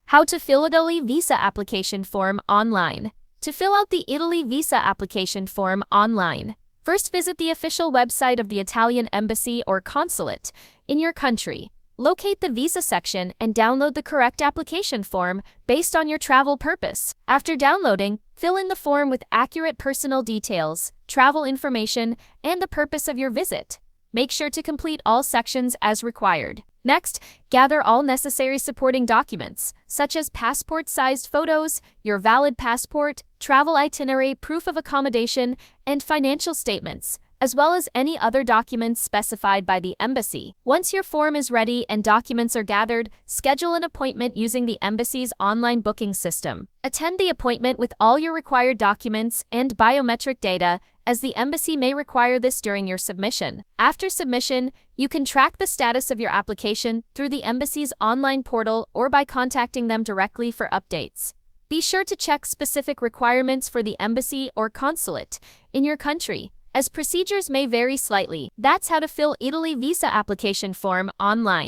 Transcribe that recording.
How to fill Italy visa application form online. To fill out the Italy visa application form online, first visit the official website of the Italian embassy or consulate in your country. Locate the visa section and download the correct application form based on your travel purpose. After downloading, fill in the form with accurate personal details, travel information, and the purpose of your visit. Make sure to complete all sections as required. Next, gather all necessary supporting documents, such as passport-sized photos, your valid passport, travel itinerary, proof of accommodation, and financial statements, as well as any other documents specified by the embassy. Once your form is ready and documents are gathered, schedule an appointment using the embassy's online booking system. Attend the appointment with all your required documents and biometric data, as the embassy may require this during your submission. After submission, you can track the status of your application through the embassy's online portal or by contacting them directly for updates. Be sure to check specific requirements for the embassy or consulate in your country, as procedures may vary slightly. That's how to fill Italy visa application form online.